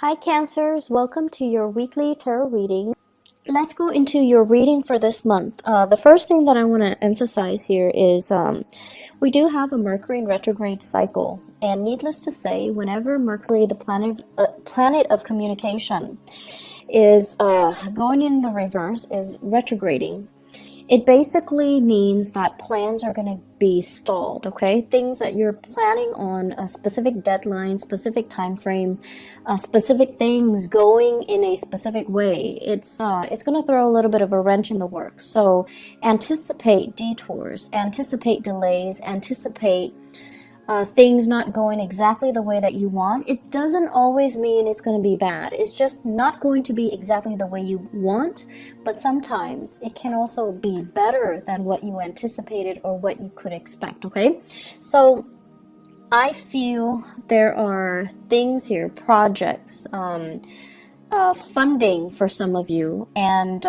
Hi Cancers, welcome to your weekly tarot reading. Let's go into your reading for this month. The first thing that I want to emphasize here is we do have a Mercury in retrograde cycle, and needless to say, whenever Mercury, the planet of communication, is going in the reverse, is retrograding, it basically means that plans are going to be stalled, okay? Things that you're planning on, a specific deadline, specific time frame, specific things going in a specific way. It's going to throw a little bit of a wrench in the works. So anticipate detours, anticipate delays, anticipate things not going exactly the way that you want. It doesn't always mean it's going to be bad. It's just not going to be exactly the way you want, but sometimes it can also be better than what you anticipated or what you could expect, okay? So I feel there are things here, projects, funding for some of you, and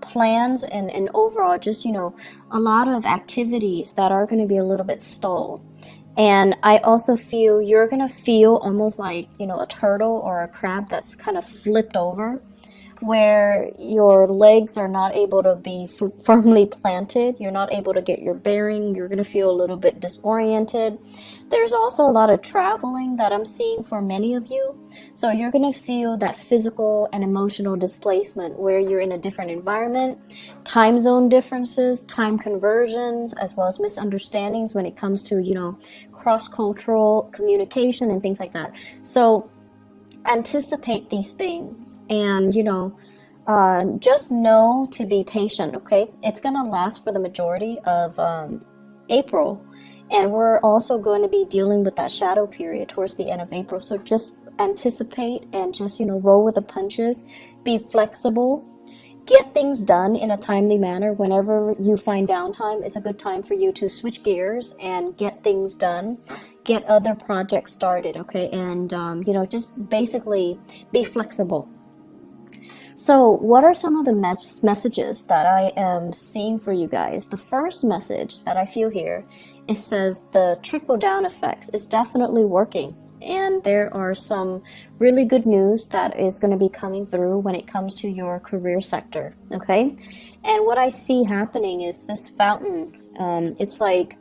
plans and overall just, a lot of activities that are going to be a little bit stalled. And I also feel you're going to feel almost like, a turtle or a crab that's kind of flipped over, where your legs are not able to be firmly planted. You're not able to get your bearing. You're going to feel a little bit disoriented. There's also a lot of traveling that I'm seeing for many of you. So you're going to feel that physical and emotional displacement where you're in a different environment, time zone differences, time conversions, as well as misunderstandings when it comes to, cross-cultural communication and things like that. So anticipate these things and just know to be patient, okay? It's gonna last for the majority of April, and we're also going to be dealing with that shadow period towards the end of April. So just anticipate and just roll with the punches, be flexible, get things done in a timely manner. Whenever you find downtime, it's a good time for you to switch gears and get things done, get other projects started, okay? And just basically be flexible. So what are some of the messages that I am seeing for you guys? The first message that I feel here, it says the trickle down effects is definitely working. And there are some really good news that is going to be coming through when it comes to your career sector, okay? And what I see happening is this fountain. It's like,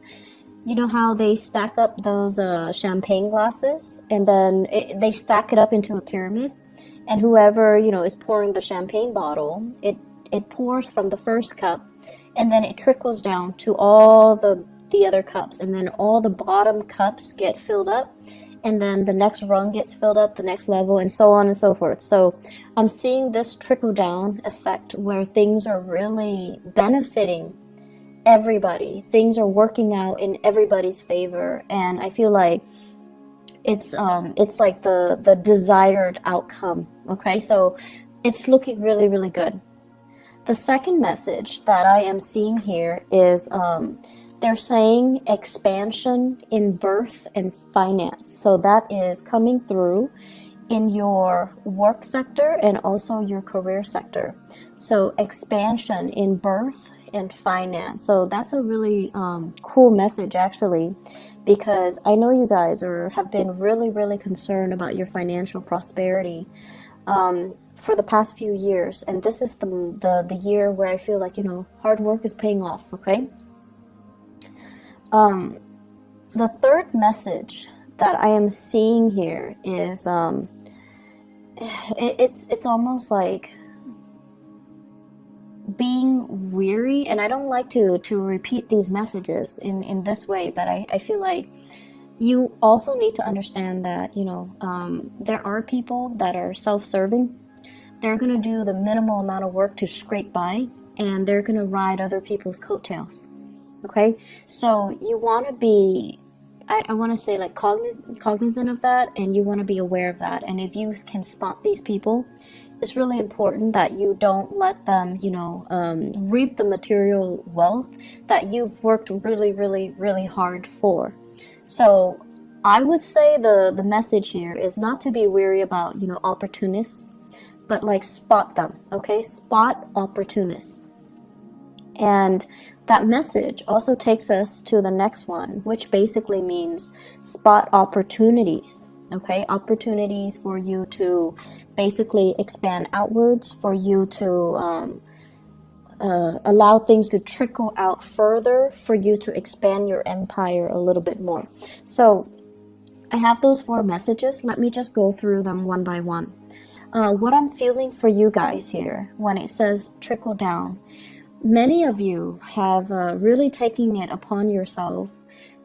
how they stack up those champagne glasses, and then they stack it up into a pyramid. And whoever, is pouring the champagne bottle, it pours from the first cup, and then it trickles down to all the other cups, and then all the bottom cups get filled up, and then the next rung gets filled up, the next level, and so on and so forth. So I'm seeing this trickle down effect where things are really benefiting everybody. Things are working out in everybody's favor, and I feel like it's like the desired outcome, okay? So it's looking really, really good. The second message that I am seeing here is they're saying expansion in birth and finance. So that is coming through in your work sector and also your career sector. So expansion in birth and finance. So that's a really cool message, actually, because I know you guys have been really, really concerned about your financial prosperity for the past few years. And this is the year where I feel like, hard work is paying off, okay? The third message that I am seeing here is it's almost like being weary, and I don't like to repeat these messages in this way, but I feel like you also need to understand that there are people that are self-serving. They're going to do the minimal amount of work to scrape by, and they're going to ride other people's coattails. Okay, so you want to be, I want to say, like, cognizant of that, and you want to be aware of that. And if you can spot these people, it's really important that you don't let them, reap the material wealth that you've worked really, really, really hard for. So I would say the message here is not to be weary about, opportunists, but like spot them, okay? Spot opportunists. And that message also takes us to the next one, which basically means spot opportunities, Okay, opportunities for you to basically expand outwards, for you to allow things to trickle out further, for you to expand your empire a little bit more. So I have those 4 messages. Let me just go through them one by one. What I'm feeling for you guys here when it says trickle down, many of you have really taken it upon yourself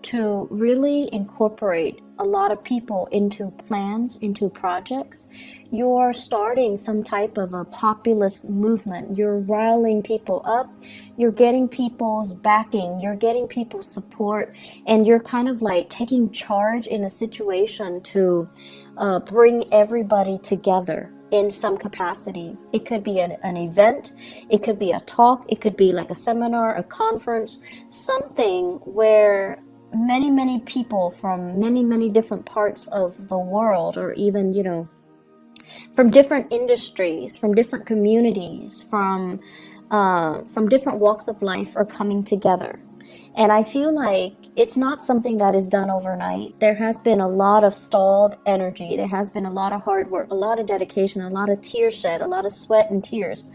to really incorporate a lot of people into plans, into projects. You're starting some type of a populist movement. You're riling people up. You're getting people's backing. You're getting people's support. And you're kind of like taking charge in a situation to bring everybody together in some capacity. It could be an event. It could be a talk. It could be like a seminar, a conference, something where many people from many different parts of the world, or even, you know, from different industries, from different communities, from different walks of life are coming together. And I feel like it's not something that is done overnight. There has been a lot of stalled energy. There has been a lot of hard work, a lot of dedication, a lot of tears shed, a lot of sweat and tears.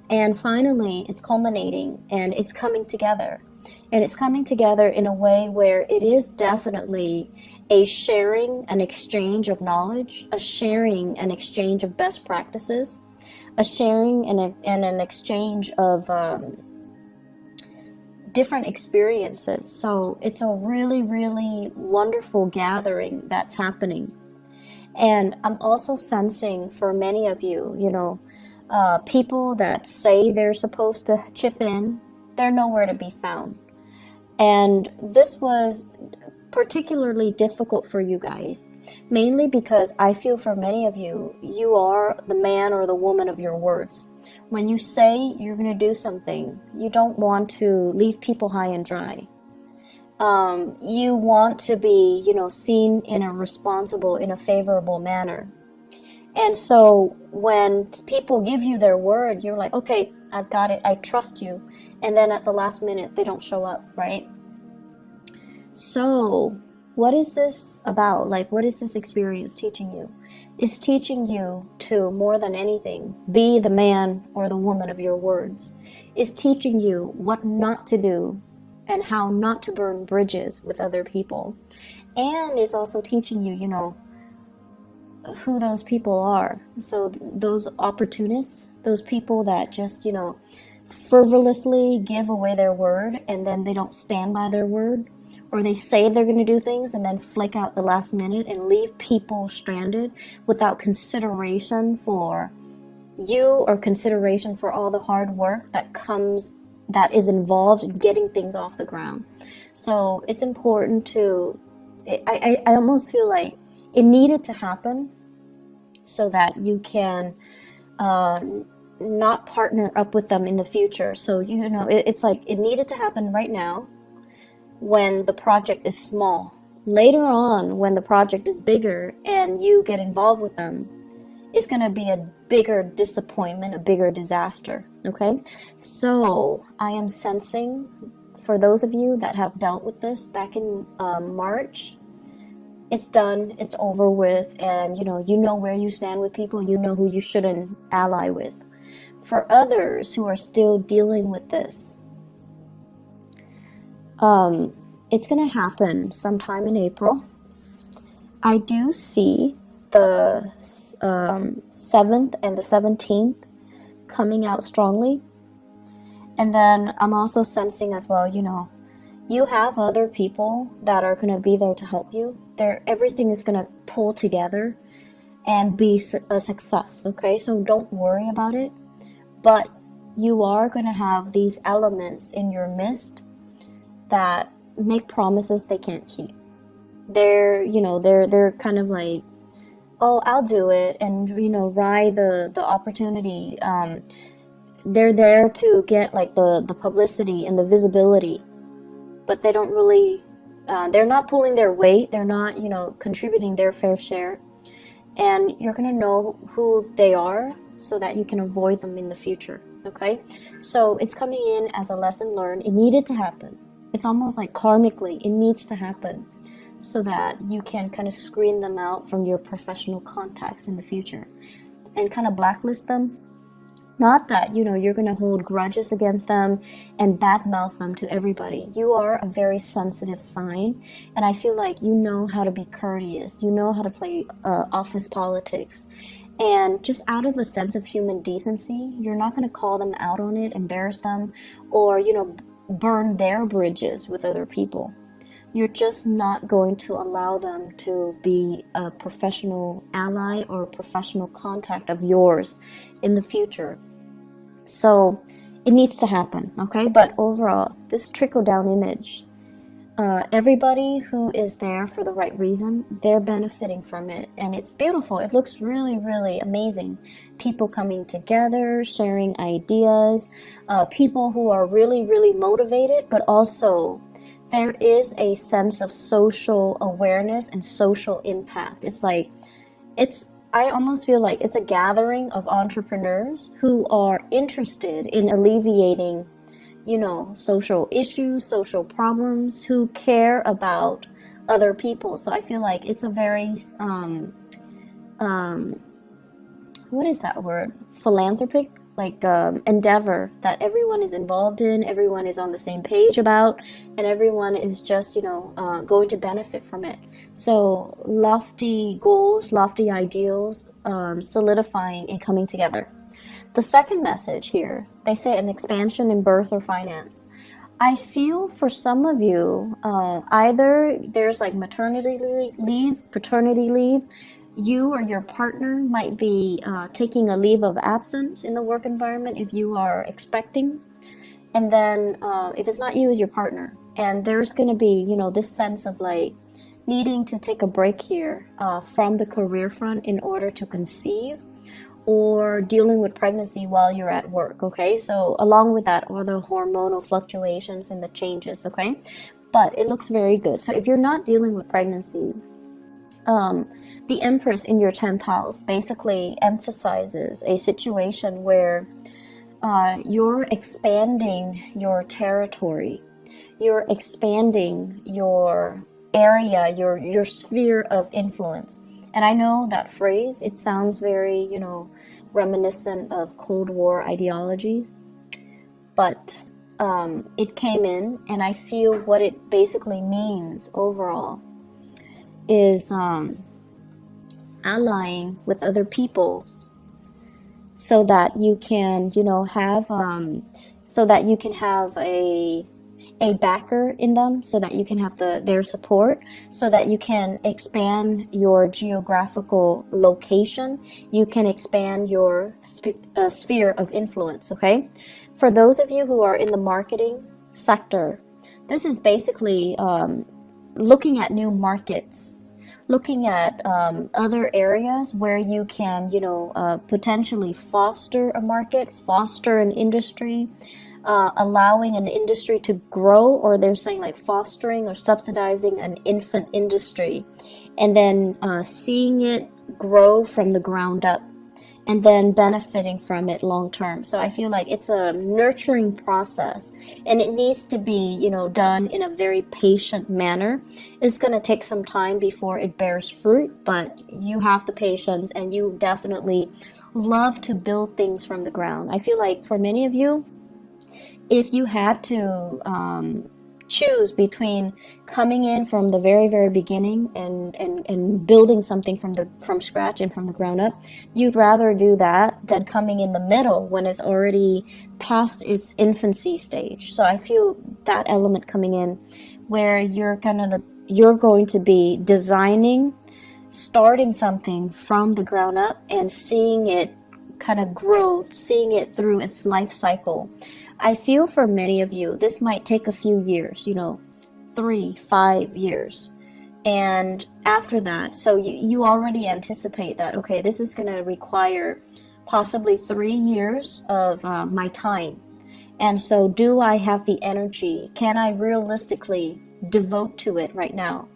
And finally, it's culminating and it's coming together. And it's coming together in a way where it is definitely a sharing, an exchange of knowledge, a sharing, an exchange of best practices, a sharing and an exchange of different experiences. So it's a really wonderful gathering that's happening. And I'm also sensing for many of you, you know, people that say they're supposed to chip in, they're nowhere to be found. And this was particularly difficult for you guys, mainly because I feel for many of you, you are the man or the woman of your words. When you say you're going to do something, you don't want to leave people high and dry. You want to be, you know, seen in a responsible, in a favorable manner. And so when people give you their word, you're like, okay, I've got it, I trust you. And then at the last minute, they don't show up, right? So what is this about? Like, what is this experience teaching you? It's teaching you to, more than anything, be the man or the woman of your words. It's teaching you what not to do and how not to burn bridges with other people. And it's also teaching you, you know, who those people are. So those opportunists, those people that just, you know, frivolously give away their word and then they don't stand by their word, or they say they're going to do things and then flake out the last minute and leave people stranded without consideration for you or consideration for all the hard work that is involved in getting things off the ground. So it's important to, I almost feel like it needed to happen so that you can not partner up with them in the future. So, you know, it's like it needed to happen right now when the project is small. Later on, when the project is bigger and you get involved with them, it's going to be a bigger disappointment, a bigger disaster. Okay? So I am sensing, for those of you that have dealt with this back in March, it's done, it's over with, and you know where you stand with people, you know who you shouldn't ally with. For others who are still dealing with this, it's going to happen sometime in April. I do see the 7th and the 17th coming out strongly. And then I'm also sensing as well, you know, you have other people that are going to be there to help you. Everything is going to pull together and be a success, okay? So don't worry about it. But you are going to have these elements in your midst that make promises they can't keep. They're kind of like, oh, I'll do it, and, you know, ride the opportunity. They're there to get like the publicity and the visibility, but they don't really, they're not pulling their weight. They're not, you know, contributing their fair share. And you're going to know who they are so that you can avoid them in the future. Okay. So it's coming in as a lesson learned. It needed to happen. It's almost like karmically, it needs to happen so that you can kind of screen them out from your professional contacts in the future and kind of blacklist them. Not that, you're going to hold grudges against them and badmouth them to everybody. You are a very sensitive sign, and I feel like you know how to be courteous. You know how to play office politics. And just out of a sense of human decency, you're not going to call them out on it, embarrass them, or, burn their bridges with other people. You're just not going to allow them to be a professional ally or a professional contact of yours in the future. So it needs to happen, okay? But overall, this trickle-down image, everybody who is there for the right reason, they're benefiting from it. And it's beautiful. It looks really, really amazing. People coming together, sharing ideas, people who are really, really motivated, but also there is a sense of social awareness and social impact. I almost feel like it's a gathering of entrepreneurs who are interested in alleviating, social issues, social problems, who care about other people. So I feel like it's a very, what is that word? Philanthropic? Endeavor that everyone is involved in, everyone is on the same page about, and everyone is just, going to benefit from it. So lofty goals, lofty ideals, solidifying and coming together. The second message here, they say an expansion in birth or finance. I feel for some of you, either there's like maternity leave, paternity leave, you or your partner might be taking a leave of absence in the work environment if you are expecting. And then if it's not you, it's your partner. And there's going to be, this sense of like needing to take a break here from the career front in order to conceive, or dealing with pregnancy while you're at work, okay? So along with that are the hormonal fluctuations and the changes, okay? But it looks very good. So if you're not dealing with pregnancy, the Empress in your 10th house basically emphasizes a situation where you're expanding your territory, you're expanding your area, your sphere of influence. And I know that phrase, it sounds very, reminiscent of Cold War ideologies, but it came in, and I feel what it basically means overall is allying with other people so that you can, have a backer in them, so that you can have their support, so that you can expand your geographical location, you can expand your sphere of influence, okay? For those of you who are in the marketing sector, this is basically looking at new markets, looking at other areas where you can, potentially foster a market, foster an industry, allowing an industry to grow, or they're saying like fostering or subsidizing an infant industry, and then seeing it grow from the ground up, and then benefiting from it long term. So I feel like it's a nurturing process, and it needs to be, done in a very patient manner. It's going to take some time before it bears fruit, but you have the patience, and you definitely love to build things from the ground. I feel like for many of you, if you had to choose between coming in from the very, very beginning and building something from scratch and from the ground up, you'd rather do that than coming in the middle when it's already past its infancy stage. So I feel that element coming in, where you're going to be designing, starting something from the ground up and seeing it kind of grow, seeing it through its life cycle. I feel for many of you, this might take a few years, 3-5 years. And after that, so you already anticipate that, okay, this is going to require possibly 3 years of my time. And so do I have the energy? Can I realistically devote to it right now?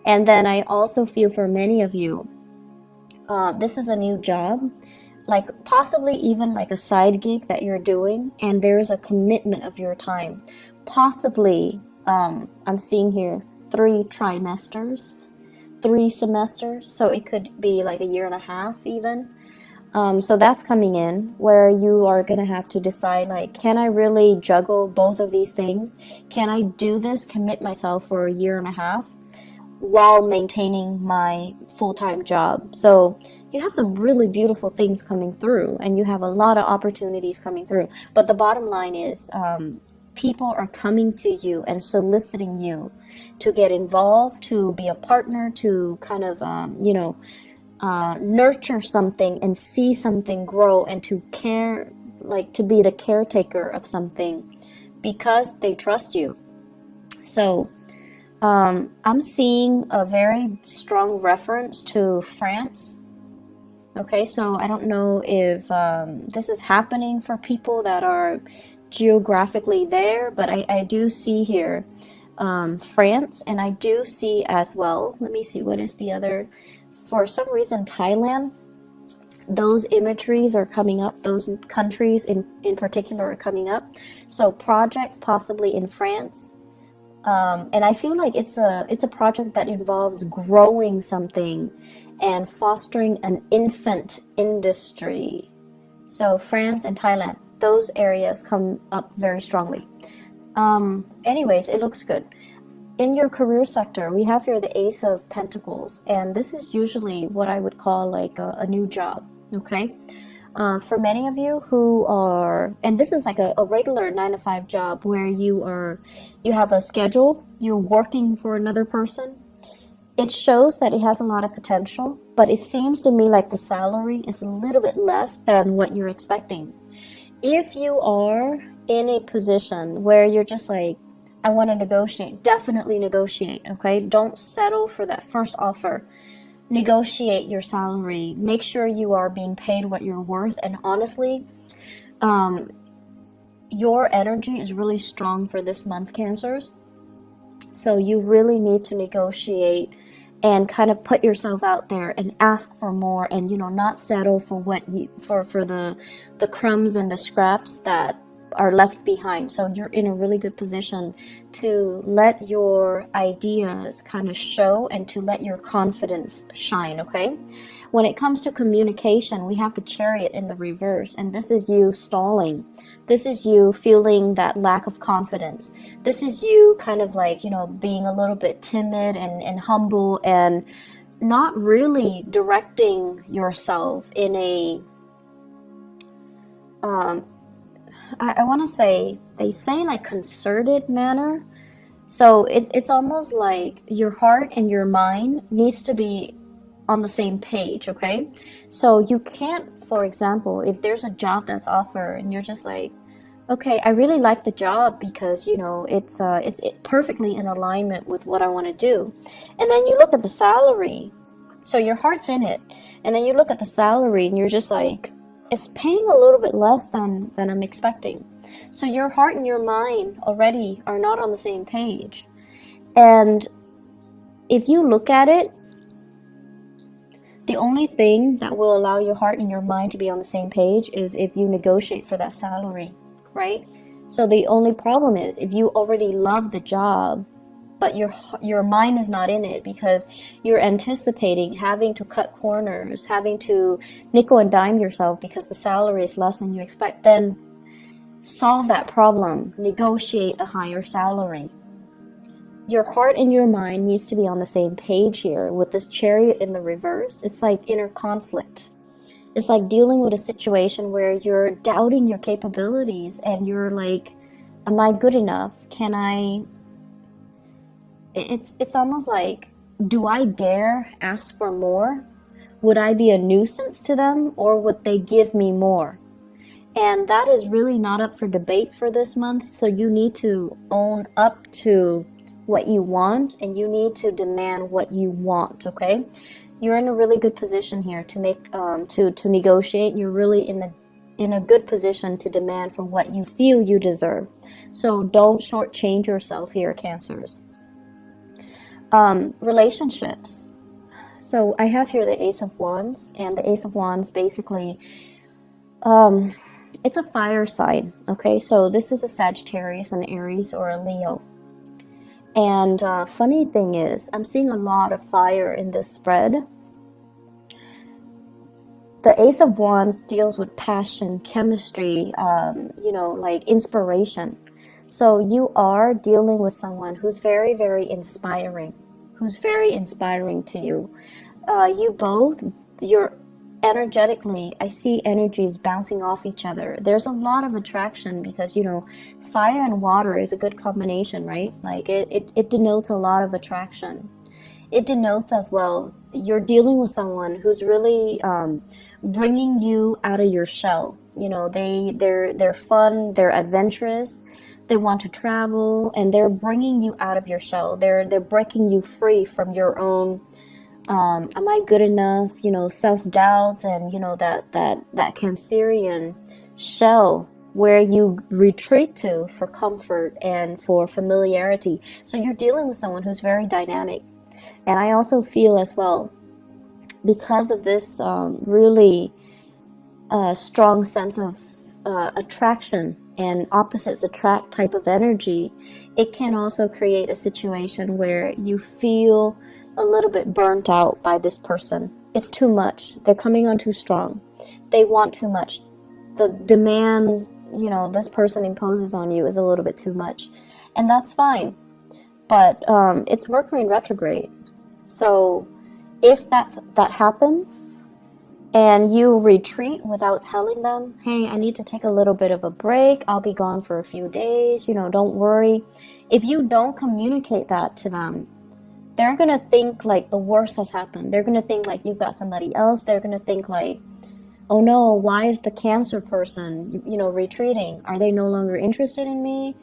And then I also feel for many of you, this is a new job, like possibly even like a side gig that you're doing, and there's a commitment of your time. Possibly, I'm seeing here 3 trimesters, 3 semesters. So it could be like a year and a half even. So that's coming in where you are going to have to decide, like, can I really juggle both of these things? Can I do this, commit myself for a year and a half while maintaining my full-time job? So you have some really beautiful things coming through, and you have a lot of opportunities coming through. But the bottom line is, people are coming to you and soliciting you to get involved, to be a partner, to kind of, nurture something and see something grow, and to care, like to be the caretaker of something because they trust you. So I'm seeing a very strong reference to France. Okay, so I don't know if this is happening for people that are geographically there, but I do see here France, and I do see as well, let me see, what is the other, for some reason Thailand, those imageries are coming up, those countries in particular are coming up. So projects possibly in France, and I feel like it's a project that involves growing something and fostering an infant industry. So France and Thailand, those areas come up very strongly. Anyways, it looks good. In your career sector, we have here the Ace of Pentacles, and this is usually what I would call like a new job, okay? For many of you who are, and this is like a regular 9-to-5 job where you have a schedule, you're working for another person. It shows that it has a lot of potential, but it seems to me like the salary is a little bit less than what you're expecting. If you are in a position where you're just like, I want to negotiate, definitely negotiate, okay? Don't settle for that first offer. Negotiate your salary. Make sure you are being paid what you're worth. And honestly, your energy is really strong for this month, Cancers. So you really need to negotiate and kind of put yourself out there and ask for more, and not settle for what for the crumbs and the scraps that are left behind. So you're in a really good position to let your ideas kind of show and to let your confidence shine, okay? When it comes to communication, we have the Chariot in the reverse, and this is you stalling. This is you feeling that lack of confidence. This is you kind of like, being a little bit timid and humble and not really directing yourself in a I want to say, they say like concerted manner. So it's almost like your heart and your mind needs to be on the same page, okay? So you can't, for example, if there's a job that's offered and you're just like, okay, I really like the job because it's perfectly in alignment with what I want to do, and then you look at the salary, so your heart's in it, and then you look at the salary and you're just like, it's paying a little bit less than I'm expecting. So your heart and your mind already are not on the same page. And if you look at it, the only thing that will allow your heart and your mind to be on the same page is if you negotiate for that salary, right? So the only problem is if you already love the job, but your mind is not in it because you're anticipating having to cut corners, having to nickel and dime yourself because the salary is less than you expect, then solve that problem. Negotiate a higher salary. Your heart and your mind needs to be on the same page here. With this Chariot in the reverse, it's like inner conflict. It's like dealing with a situation where you're doubting your capabilities and you're like, am I good enough? Can I... It's almost like, do I dare ask for more? Would I be a nuisance to them, or would they give me more? And that is really not up for debate for this month. So you need to own up to what you want, and you need to demand what you want, okay? You're in a really good position here to make to negotiate. You're really in a good position to demand for what you feel you deserve. So don't shortchange yourself here, Cancers. Relationships. So I have here the Ace of Wands, and the Ace of Wands basically, it's a fire sign, okay? So this is a Sagittarius, an Aries, or a Leo. And funny thing is, I'm seeing a lot of fire in this spread. The Ace of Wands deals with passion, chemistry, like inspiration. So you are dealing with someone who's very, very inspiring, to you. You're energetically, I see energies bouncing off each other. There's a lot of attraction because, fire and water is a good combination, right? Like it denotes a lot of attraction. It denotes as well, you're dealing with someone who's really bringing you out of your shell. They're fun, they're adventurous, they want to travel, and they're bringing you out of your shell. They're breaking you free from your own am I good enough, self-doubts, and that Cancerian shell where you retreat to for comfort and for familiarity. So you're dealing with someone who's very dynamic. And I also feel as well, because of this really strong sense of attraction and opposites attract type of energy, it can also create a situation where you feel a little bit burnt out by this person. It's too much. They're coming on too strong. They want too much. The demands, this person imposes on you is a little bit too much. And that's fine. But it's Mercury in retrograde. So if that happens and you retreat without telling them, hey, I need to take a little bit of a break, I'll be gone for a few days, don't worry. If you don't communicate that to them, they're going to think like the worst has happened. They're going to think like you've got somebody else. They're going to think like, oh no, why is the Cancer person, retreating? Are they no longer interested in me?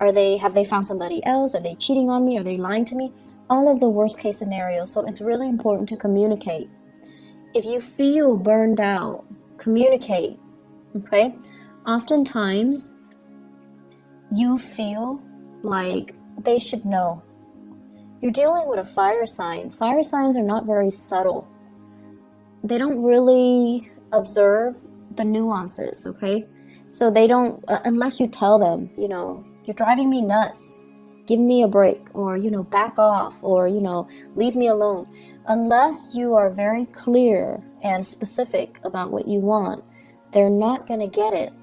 Have they found somebody else? Are they cheating on me? Are they lying to me? All of the worst case scenarios. So it's really important to communicate. If you feel burned out, communicate, okay? Oftentimes, you feel like they should know. You're dealing with a fire sign. Fire signs are not very subtle. They don't really observe the nuances, okay? So they don't, unless you tell them, you're driving me nuts, give me a break, or, back off, or, leave me alone. Unless you are very clear and specific about what you want, they're not going to get it.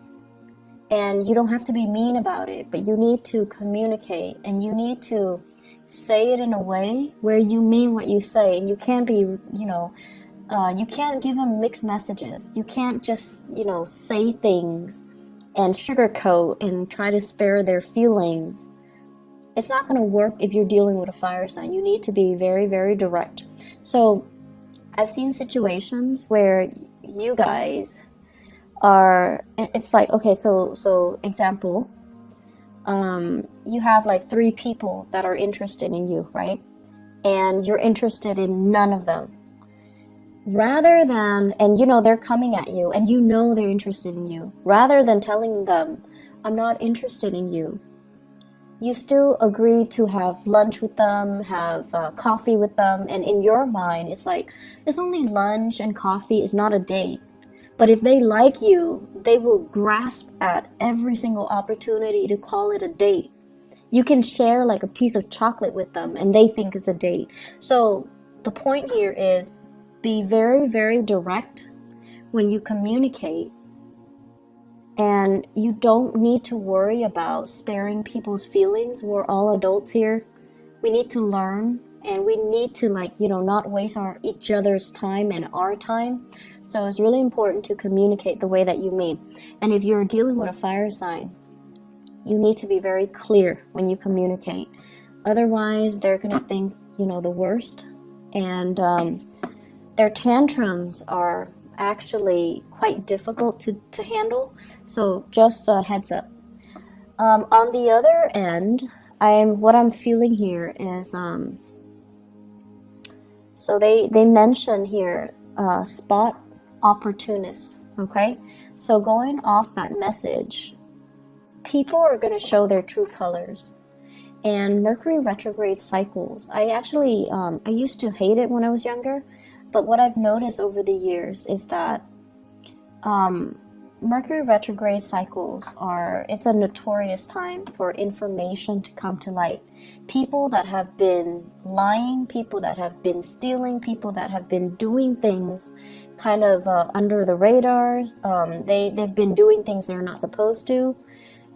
And you don't have to be mean about it, but you need to communicate, and you need to say it in a way where you mean what you say. And you can't be, you can't give them mixed messages. You can't just, say things and sugarcoat and try to spare their feelings. It's not going to work if you're dealing with a fire sign. You need to be very, very direct. So I've seen situations where you guys are, it's like, okay, so example, you have like 3 people that are interested in you, right? And you're interested in none of them. Rather than, and they're coming at you and they're interested in you, rather than telling them, I'm not interested in you, you still agree to have lunch with them, have coffee with them. And in your mind, it's like, it's only lunch and coffee, it's not a date. But if they like you, they will grasp at every single opportunity to call it a date. You can share like a piece of chocolate with them and they think it's a date. So the point here is, be very, very direct when you communicate. And you don't need to worry about sparing people's feelings. We're all adults here. We need to learn, and we need to not waste each other's time and our time. So it's really important to communicate the way that you mean. And if you're dealing with a fire sign, you need to be very clear when you communicate. Otherwise, they're going to think, the worst. And their tantrums are actually quite difficult to handle. So just a heads up. On the other end, what I'm feeling here is, so they mention here, spot opportunists, okay? So going off that message, people are going to show their true colors. And Mercury retrograde cycles, I actually, I used to hate it when I was younger, but what I've noticed over the years is that Mercury retrograde cycles it's a notorious time for information to come to light. People that have been lying, people that have been stealing, people that have been doing things kind of under the radar, they've been doing things they're not supposed to.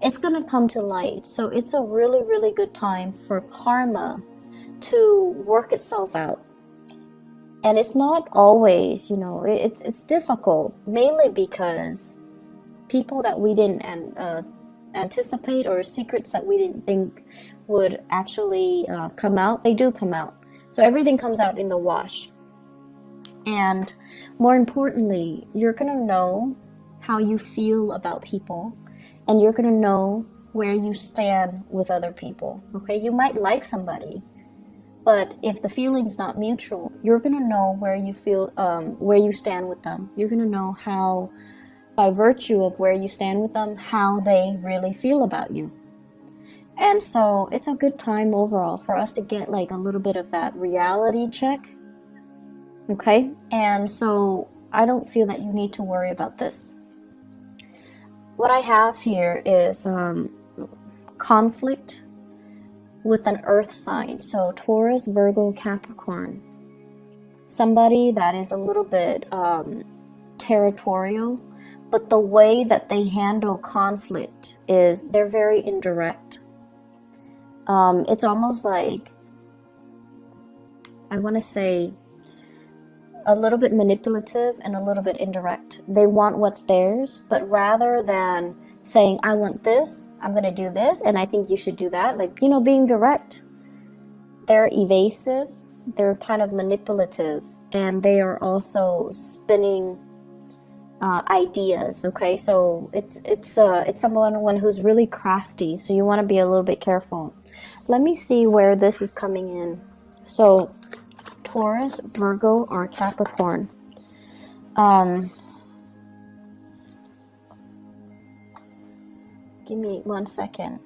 It's going to come to light. So it's a really, really good time for karma to work itself out. And it's not always, it's difficult, mainly because people that we didn't anticipate, or secrets that we didn't think would actually come out, they do come out. So everything comes out in the wash. And more importantly, you're going to know how you feel about people, and you're going to know where you stand with other people. Okay, you might like somebody, but if the feeling's not mutual, you're going to know where you feel, where you stand with them. You're going to know how, by virtue of where you stand with them, how they really feel about you. And so it's a good time overall for us to get like a little bit of that reality check. Okay? And so I don't feel that you need to worry about this. What I have here is conflict with an earth sign. So Taurus, Virgo, Capricorn. Somebody that is a little bit territorial, but the way that they handle conflict is they're very indirect. It's almost like, I want to say, a little bit manipulative and a little bit indirect. They want what's theirs, but rather than saying, I want this, I'm going to do this, and I think you should do that, like, being direct, they're evasive, they're kind of manipulative, and they are also spinning ideas. Okay, so it's someone who's really crafty, so you want to be a little bit careful. Let me see where this is coming in. So Taurus, Virgo, or Capricorn. Give me 1 second.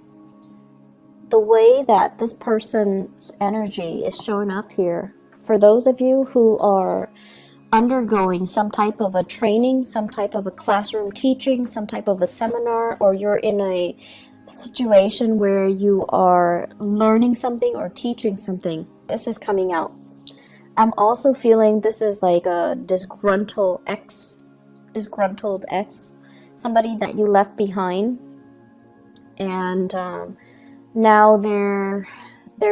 The way that this person's energy is showing up here, for those of you who are undergoing some type of a training, some type of a classroom teaching, some type of a seminar, or you're in a situation where you are learning something or teaching something, this is coming out. I'm also feeling this is like a disgruntled ex, somebody that you left behind, and now they're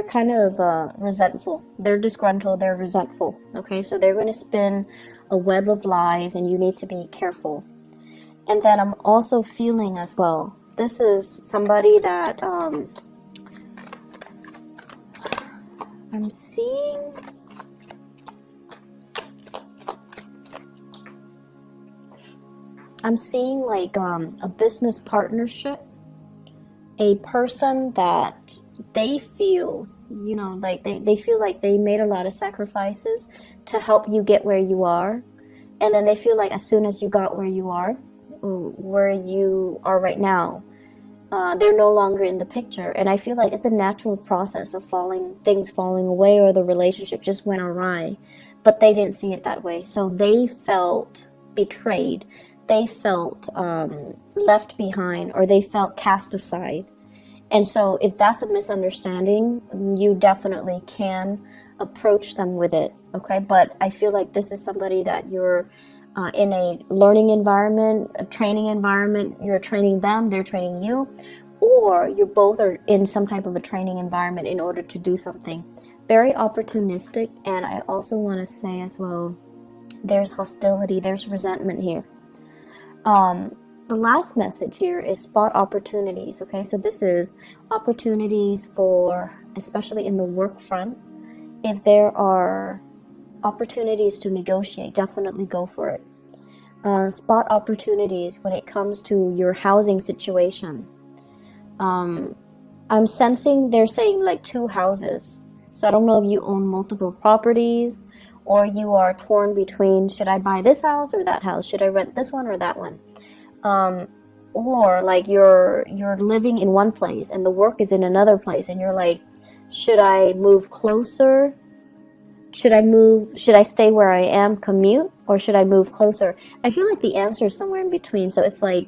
kind of resentful. They're disgruntled, they're resentful. Okay, so they're going to spin a web of lies, and you need to be careful. And then I'm also feeling as well, this is somebody that I'm seeing. I'm seeing like a business partnership, a person that they feel, like they feel like they made a lot of sacrifices to help you get where you are. And then they feel like as soon as you got where you are right now, they're no longer in the picture. And I feel like it's a natural process of things falling away, or the relationship just went awry, but they didn't see it that way. So they felt betrayed. They felt left behind, or they felt cast aside. And so if that's a misunderstanding, you definitely can approach them with it, okay? But I feel like this is somebody that you're in a learning environment, a training environment. You're training them, they're training you, or you both are in some type of a training environment in order to do something. Very opportunistic. And I also want to say as well, there's hostility, there's resentment here. The last message here is spot opportunities. Okay, so this is opportunities for, especially in the work front. If there are opportunities to negotiate, definitely go for it. Spot opportunities when it comes to your housing situation. I'm sensing they're saying like 2 houses. So I don't know if you own multiple properties, or you are torn between, should I buy this house or that house? Should I rent this one or that one? Or like you're living in one place and the work is in another place, and you're like, should I move closer Should I move? Should I stay where I am, commute, or should I move closer? I feel like the answer is somewhere in between. So it's like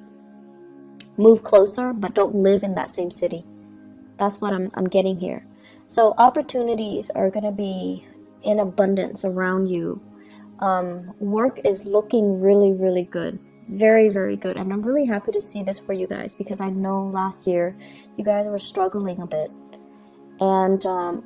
move closer, but don't live in that same city. That's what I'm getting here. So opportunities are going to be in abundance around you. Work is looking really, really good. Very, very good. And I'm really happy to see this for you guys, because I know last year you guys were struggling a bit. And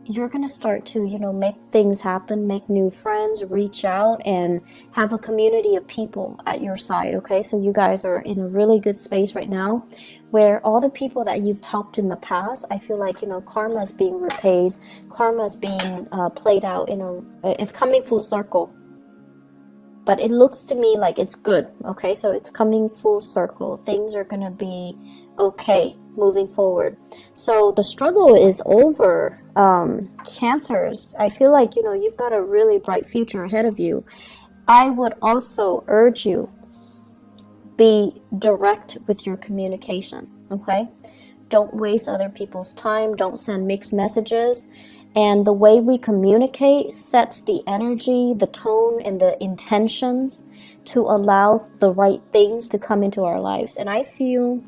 you're going to start to, make things happen, make new friends, reach out, and have a community of people at your side, okay? So you guys are in a really good space right now, where all the people that you've helped in the past, I feel like, karma is being repaid, karma is being played out it's coming full circle. But it looks to me like it's good, okay? So it's coming full circle. Things are going to be okay moving forward. So the struggle is over. Cancers, I feel like, you've got a really bright future ahead of you. I would also urge you, be direct with your communication, okay? Don't waste other people's time. Don't send mixed messages. And the way we communicate sets the energy, the tone, and the intentions to allow the right things to come into our lives. And I feel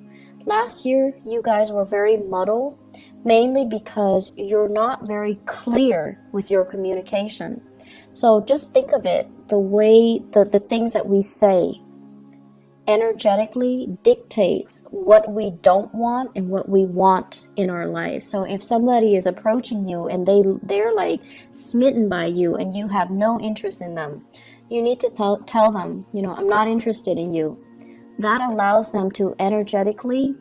last year you guys were very muddled, mainly because you're not very clear with your communication. So just think of it, the way the things that we say energetically dictates what we don't want and what we want in our lives. So if somebody is approaching you and they're like smitten by you and you have no interest in them, you need to tell them, I'm not interested in you. That allows them to energetically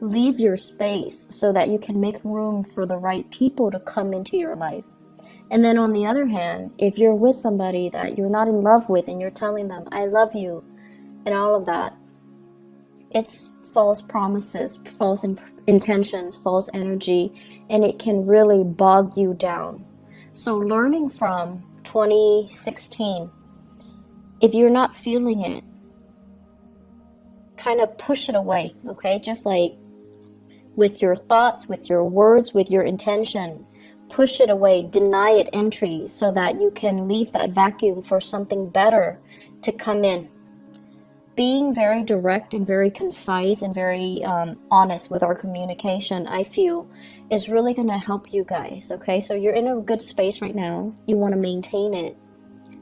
leave your space so that you can make room for the right people to come into your life. And then on the other hand, if you're with somebody that you're not in love with and you're telling them, I love you, and all of that, it's false promises, false intentions, false energy, and it can really bog you down. So learning from 2016, if you're not feeling it, kind of push it away, okay? Just like with your thoughts, with your words, with your intention, push it away, deny it entry so that you can leave that vacuum for something better to come in. Being very direct and very concise and very honest with our communication, I feel, is really going to help you guys, okay? So you're in a good space right now. You want to maintain it.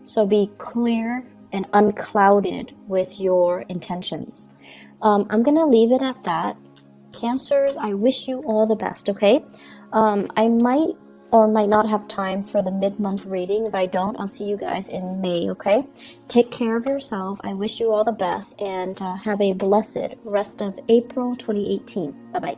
So be clear and unclouded with your intentions. I'm going to leave it at that. Cancers, I wish you all the best, okay? I might or might not have time for the mid-month reading. If I don't, I'll see you guys in May, okay? Take care of yourself. I wish you all the best, and have a blessed rest of April 2018. Bye-bye.